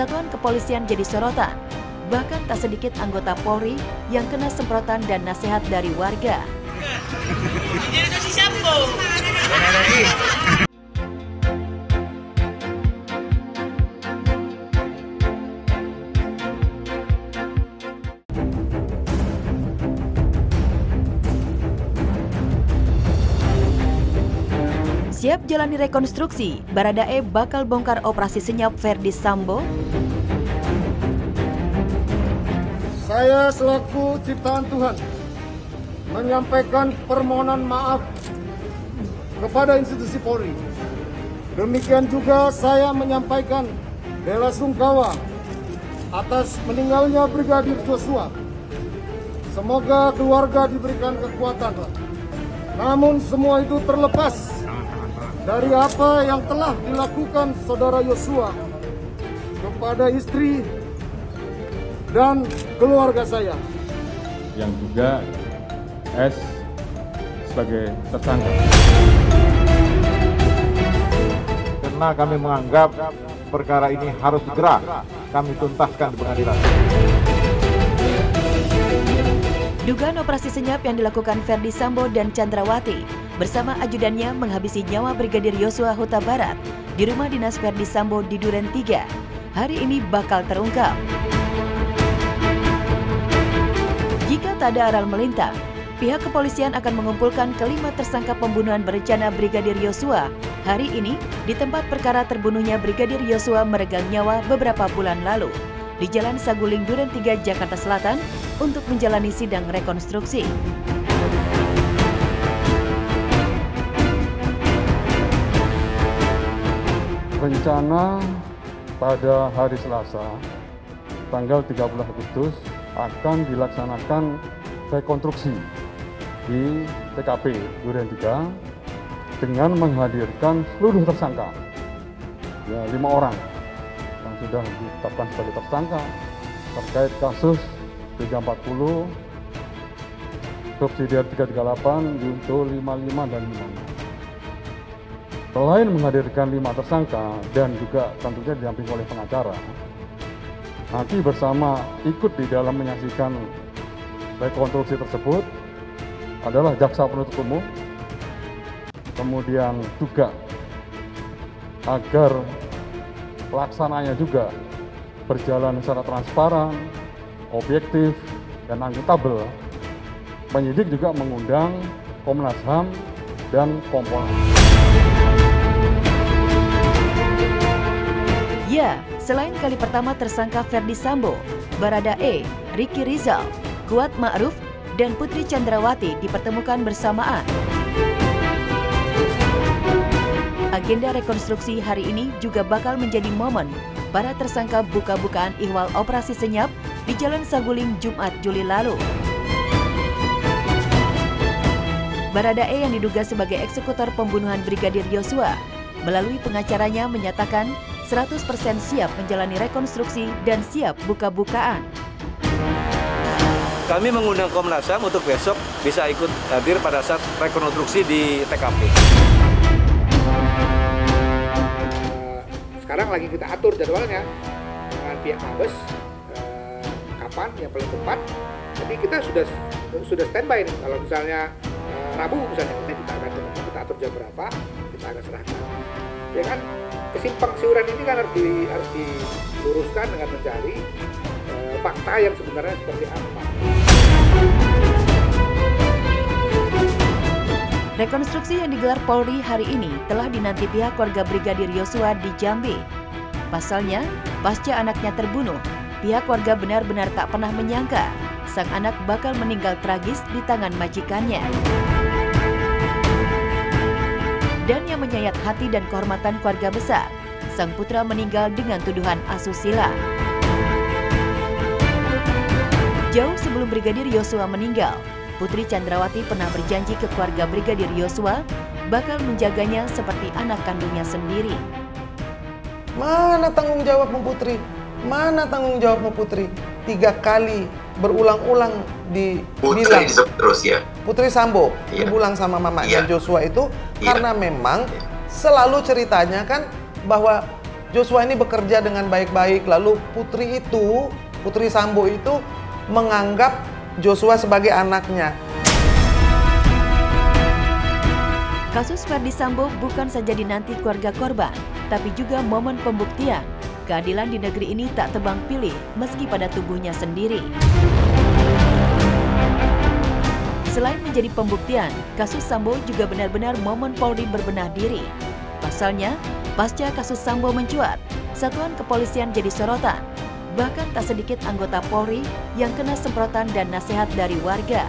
satuan kepolisian jadi sorotan. Bahkan tak sedikit anggota Polri yang kena semprotan dan nasihat dari warga. Siap jalani rekonstruksi, Baradae bakal bongkar operasi senyap Verdi Sambo. Saya selaku ciptaan Tuhan menyampaikan permohonan maaf kepada institusi Polri. Demikian juga saya menyampaikan bela sungkawa atas meninggalnya Brigadir Joshua. Semoga keluarga diberikan kekuatan. Namun semua itu terlepas dari apa yang telah dilakukan saudara Yosua kepada istri dan keluarga saya. Yang juga S sebagai tersangka. Karena kami menganggap perkara ini harus segera kami tuntaskan di pengadilan. Dugaan operasi senyap yang dilakukan Verdi Sambo dan Chandrawati bersama ajudannya menghabisi nyawa Brigadir Yosua Huta Barat di rumah dinas Verdi Sambo di Duren 3 hari ini bakal terungkap. Jika tak ada aral melintang, pihak kepolisian akan mengumpulkan kelima tersangka pembunuhan berencana Brigadir Yosua hari ini di tempat perkara terbunuhnya Brigadir Yosua meregang nyawa beberapa bulan lalu di Jalan Saguling Duren 3 Jakarta Selatan untuk menjalani sidang rekonstruksi. Rencana pada hari Selasa, tanggal 13 Agustus, akan dilaksanakan rekonstruksi di TKP Duren 3 dengan menghadirkan seluruh tersangka, ya 5 orang yang sudah ditetapkan sebagai tersangka terkait kasus 340, subsidiar 338, junto 55 dan 56. Selain menghadirkan 5 tersangka dan juga tentunya didampingi oleh pengacara, nanti bersama ikut di dalam menyaksikan rekonstruksi tersebut adalah jaksa penuntut umum, kemudian juga agar pelaksananya juga berjalan secara transparan, objektif, dan akuntabel. Penyidik juga mengundang Komnas HAM dan Kompolnas. Ya, selain kali pertama tersangka Verdi Sambo, Baradae, Ricky Rizal, Kuat Ma'ruf, dan Putri Chandrawati dipertemukan bersamaan. Agenda rekonstruksi hari ini juga bakal menjadi momen para tersangka buka-bukaan ihwal operasi senyap di Jalan Saguling Jumat Juli lalu. Baradae yang diduga sebagai eksekutor pembunuhan Brigadir Yosua melalui pengacaranya menyatakan 100% siap menjalani rekonstruksi dan siap buka-bukaan. Kami mengundang Komnas HAM untuk besok bisa ikut hadir pada saat rekonstruksi di TKP. Sekarang lagi kita atur jadwalnya dengan pihak Mabes, kapan yang paling tepat. Jadi kita sudah standby nih. Kalau misalnya Rabu misalnya, kita akan atur jam berapa, kita akan serahkan. Ya kan, kesimpang siuran ini kan harus diluruskan dengan mencari fakta yang sebenarnya seperti apa. Rekonstruksi yang digelar Polri hari ini telah dinanti pihak keluarga Brigadir Yosua di Jambi. Pasalnya, pasca anaknya terbunuh, pihak keluarga benar-benar tak pernah menyangka sang anak bakal meninggal tragis di tangan majikannya. Dan yang menyayat hati dan kehormatan keluarga besar, sang putra meninggal dengan tuduhan asusila. Jauh sebelum Brigadir Yosua meninggal, Putri Chandrawati pernah berjanji ke keluarga Brigadir Yosua bakal menjaganya seperti anak kandungnya sendiri. Mana tanggung jawabmu Putri? Mana tanggung jawabmu Putri? 3 kali berulang-ulang dibilang terus ya. Putri Sambo Iya. dibilang sama mamanya Iya. Joshua itu Iya. karena memang selalu ceritanya kan bahwa Joshua ini bekerja dengan baik-baik, lalu Putri Sambo itu menganggap Joshua sebagai anaknya. Kasus Ferdi Sambo bukan saja dinanti keluarga korban, tapi juga momen pembuktian. Keadilan di negeri ini tak tebang pilih meski pada tubuhnya sendiri. Selain menjadi pembuktian, kasus Sambo juga benar-benar momen Polri berbenah diri. Pasalnya, pasca kasus Sambo mencuat, satuan kepolisian jadi sorotan. Bahkan tak sedikit anggota Polri yang kena semprotan dan nasihat dari warga.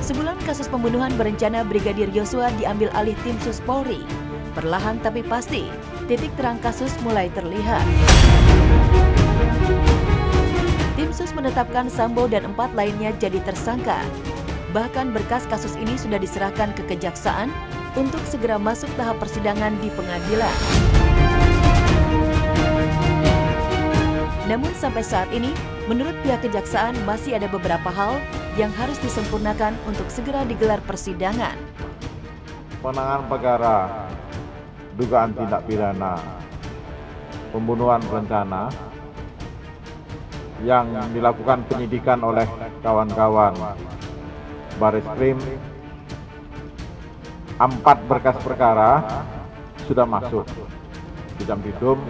Sebulan kasus pembunuhan berencana Brigadir Yosua diambil alih tim Sus Polri. Perlahan tapi pasti, titik terang kasus mulai terlihat. Tim Sus menetapkan Sambo dan 4 lainnya jadi tersangka. Bahkan berkas kasus ini sudah diserahkan ke kejaksaan untuk segera masuk tahap persidangan di pengadilan. Namun sampai saat ini, menurut pihak kejaksaan masih ada beberapa hal yang harus disempurnakan untuk segera digelar persidangan. Penanganan perkara dugaan tindak pidana pembunuhan berencana yang dilakukan penyidikan oleh kawan-kawan Bareskrim, 4 berkas perkara sudah masuk di Jampidum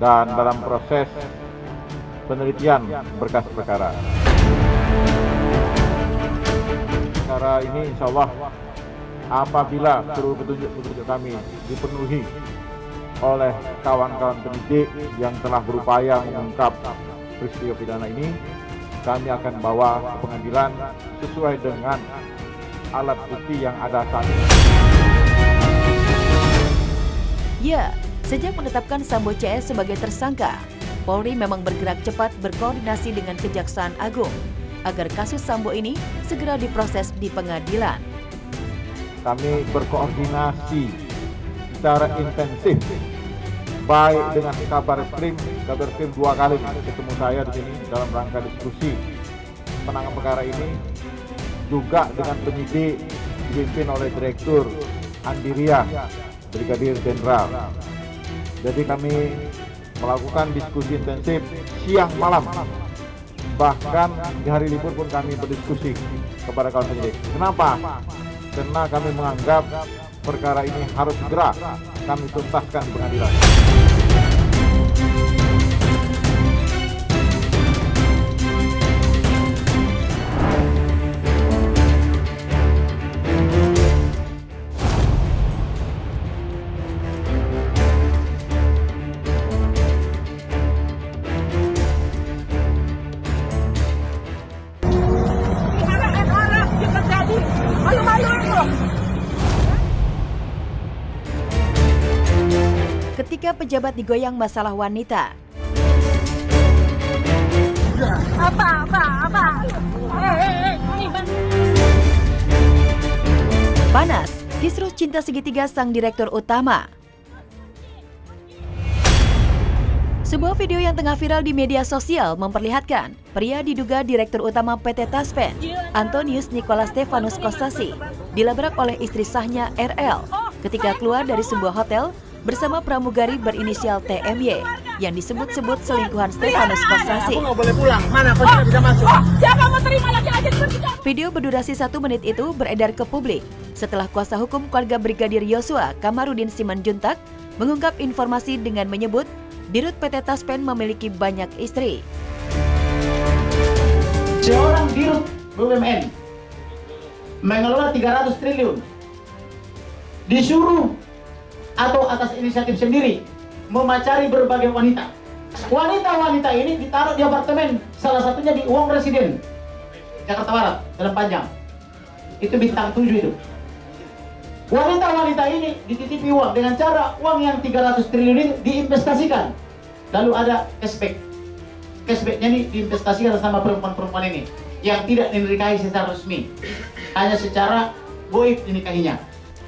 dan dalam proses penelitian berkas perkara. Perkara ini insya Allah apabila seluruh petunjuk-petunjuk kami dipenuhi oleh kawan-kawan penyidik yang telah berupaya mengungkap peristiwa pidana ini, kami akan bawa ke pengadilan sesuai dengan alat bukti yang ada saat ini. Ya, sejak menetapkan Sambo CS sebagai tersangka, Polri memang bergerak cepat berkoordinasi dengan Kejaksaan Agung agar kasus Sambo ini segera diproses di pengadilan. Kami berkoordinasi secara intensif, baik dengan Kabar Skrim 2 kali ketemu saya di sini dalam rangka diskusi penanganan perkara ini, juga dengan penyidik dipimpin oleh Direktur Andiria, Brigadir Jenderal. Jadi kami melakukan diskusi intensif siang malam, bahkan di hari libur pun kami berdiskusi kepada kawan penyidik. Kenapa? Karena kami menganggap perkara ini harus segera kami tuntaskan di pengadilan. Ketika pejabat digoyang masalah wanita. Panas, kisruh cinta segitiga sang direktur utama. Sebuah video yang tengah viral di media sosial memperlihatkan pria diduga direktur utama PT Taspen, Antonius Nicholas Stefanus Kostasi, dilabrak oleh istri sahnya RL ketika keluar dari sebuah hotel bersama pramugari berinisial TMY yang disebut-sebut selingkuhan Stefanus Kostasi. Aku nggak boleh pulang, mana kau tidak bisa masuk? Siapa mau terima laki-laki? Video berdurasi 1 menit itu beredar ke publik setelah kuasa hukum keluarga Brigadir Yosua, Kamarudin Simanjuntak, mengungkap informasi dengan menyebut Dirut PT Taspen memiliki banyak istri. Seorang Dirut BUMN mengelola 300 triliun disuruh atau atas inisiatif sendiri memacari berbagai wanita. Wanita-wanita ini ditaruh di apartemen, salah satunya di Uang Residen, Jakarta Barat, Jalan Panjang. Itu bintang 7 itu. Wanita-wanita ini dititipi uang dengan cara uang yang 300 triliun ini diinvestasikan. Lalu ada cashback. Cashbacknya ini diinvestasikan sama perempuan-perempuan ini yang tidak dinikahi secara resmi, hanya secara goib dinikahinya.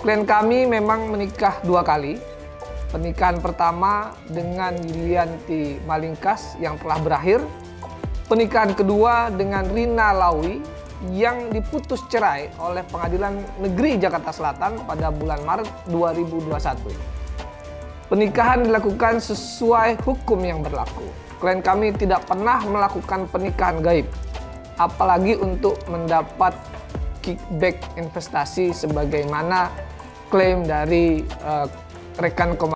Klien kami memang menikah 2 kali Pernikahan pertama dengan Yulianti Malingkas yang telah berakhir. Pernikahan kedua dengan Rina Lawi yang diputus cerai oleh Pengadilan Negeri Jakarta Selatan pada bulan Maret 2021. Pernikahan dilakukan sesuai hukum yang berlaku. Klien kami tidak pernah melakukan pernikahan gaib, apalagi untuk mendapat kickback investasi sebagaimana klaim dari rekan komandan